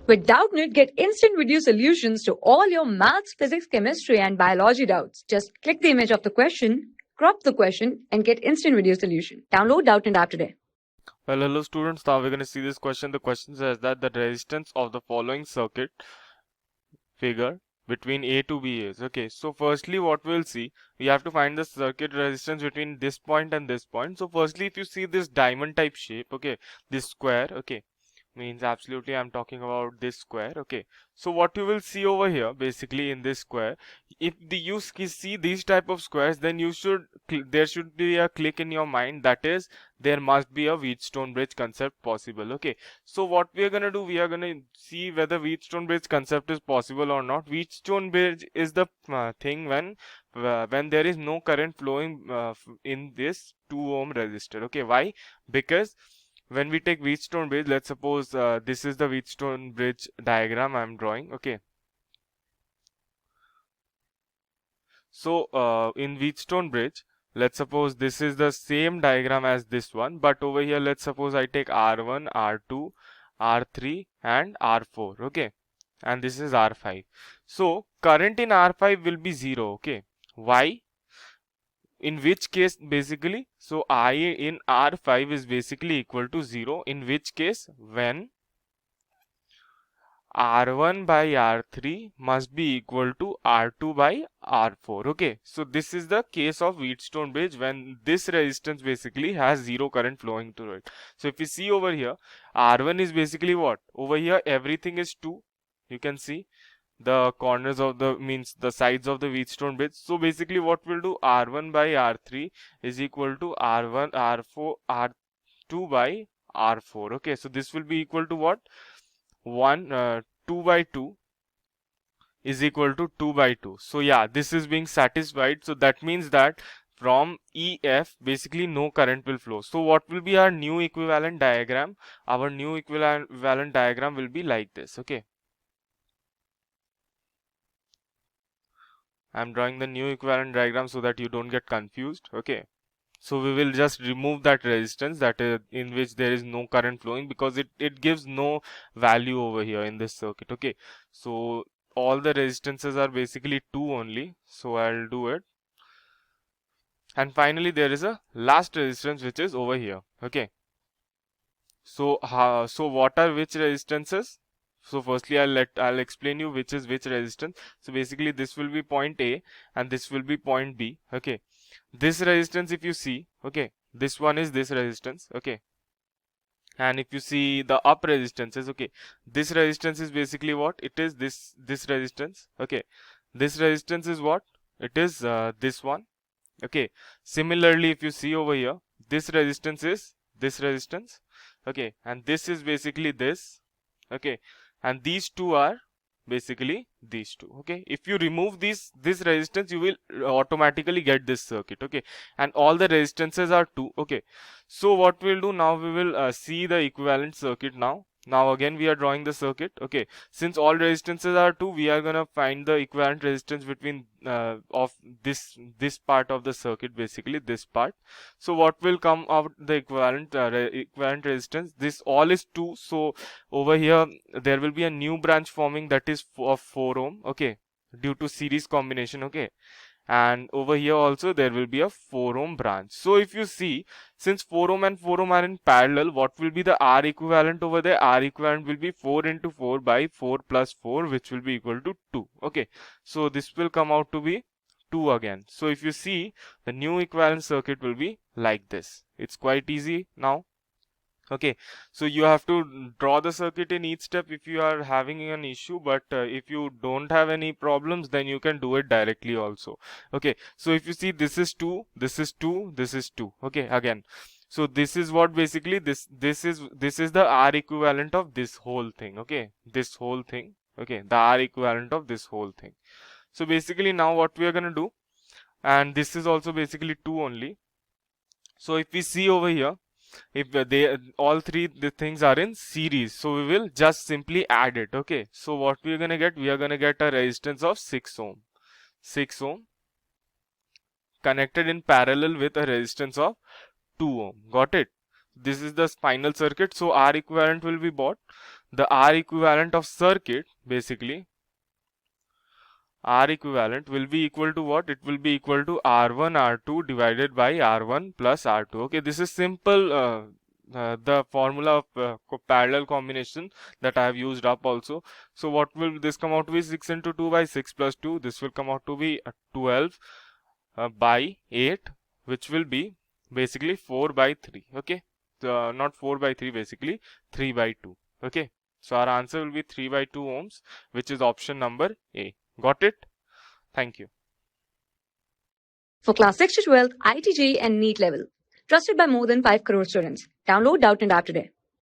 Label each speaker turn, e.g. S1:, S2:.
S1: With Doubtnut, get instant video solutions to all your maths, physics, chemistry, and biology doubts. Just click the image of the question, crop the question, and get instant video solution. Download Doubtnut app today.
S2: Well, hello students, now we're going to see this question. The question says that the resistance of the following circuit figure between A to B is. Okay, so firstly what we'll see, we have to find the circuit resistance between this point and this point. So firstly, if you see this diamond type shape, okay, this square, okay, means absolutely I'm talking about this square. Okay, so what you will see over here basically in this square, if you see these type of squares, then there should be a click in your mind, that is there must be a Wheatstone bridge concept possible. Okay, so what we are going to do, we are going to see whether Wheatstone bridge concept is possible or not. Wheatstone bridge is the thing when there is no current flowing in this 2 ohm resistor. Okay, why? Because when we take Wheatstone bridge, let's suppose this is the Wheatstone bridge diagram I'm drawing. Okay, so in Wheatstone bridge, let's suppose this is the same diagram as this one, but over here let's suppose I take R1, R2, R3 and R4. Okay, and this is R5. So current in R5 will be 0. Okay, why? In which case basically, so I in R5 is basically equal to 0, in which case when R1 by R3 must be equal to R2 by R4. Okay, so this is the case of Wheatstone bridge when this resistance basically has 0 current flowing through it. So if you see over here, R1 is basically what? Over here everything is 2. You can see the corners of the sides of the Wheatstone bridge. So basically what we'll do, R1 by R3 is equal to R1, R4, R2 by R4. Okay, so this will be equal to what? 2 by 2 is equal to 2 by 2. So yeah, this is being satisfied. So that means that from EF basically no current will flow. So what will be our new equivalent diagram? Our new equivalent diagram will be like this. Okay, I'm drawing the new equivalent diagram so that you don't get confused. Okay, so we will just remove that resistance that is in which there is no current flowing, because it gives no value over here in this circuit. Okay, so all the resistances are basically 2 only, so I'll do it. And finally there is a last resistance which is over here. Okay, so what are which resistances? So firstly I'll explain you which is which resistance. So basically this will be point A and this will be point B. Okay, this resistance if you see, okay, this one is this resistance. Okay, and if you see the up resistances, okay, this resistance is basically what it is, this resistance. Okay, this resistance is what it is, this one. Okay, similarly if you see over here, this resistance is this resistance. Okay, and this is basically this. Okay, and these two are basically these two. Okay, if you remove this resistance, you will automatically get this circuit. Okay, and all the resistances are 2. Okay, so what we'll do now, we will see the equivalent circuit now again we are drawing the circuit. Okay, since all resistances are 2, we are gonna find the equivalent resistance between of this part of the circuit, basically this part. So what will come out the equivalent equivalent resistance? This all is 2, so over here there will be a new branch forming, that is of 4 ohm. Okay, due to series combination. Okay, and over here also there will be a 4 ohm branch. So if you see, since 4 ohm and 4 ohm are in parallel, what will be the R equivalent over there? R equivalent will be 4 into 4 by 4 plus 4, which will be equal to 2. Okay, so this will come out to be 2 again. So if you see, the new equivalent circuit will be like this. It's quite easy now. Okay, so you have to draw the circuit in each step if you are having an issue, but if you don't have any problems, then you can do it directly also. Okay, so if you see, this is 2, this is 2, this is 2. Okay, again, so this is what basically this is the R equivalent of this whole thing. Okay, this whole thing. Okay, the R equivalent of this whole thing. So basically now what we are gonna do, and this is also basically 2 only. So if we see over here, if they all three the things are in series, so we will just simply add it. Okay, so what we are gonna get, we are gonna get a resistance of 6 ohm, 6 ohm connected in parallel with a resistance of 2 ohm. Got it? This is the final circuit. So R equivalent will be what? the R equivalent of circuit, basically, R equivalent will be equal to what? It will be equal to R1 R2 divided by R1 plus R2. Okay, this is simple. The formula of parallel combination that I have used up also. So what will this come out to be? 6 into 2 by 6 plus 2. This will come out to be 12 by 8, which will be basically 4 by 3. Okay, not 4 by 3, basically 3 by 2. Okay, so our answer will be 3 by 2 ohms, which is option number A. Got it? Thank you.
S1: For class 6 to 12, IIT JEE and NEET level. Trusted by more than 5 crore students. Download Doubtnut App today.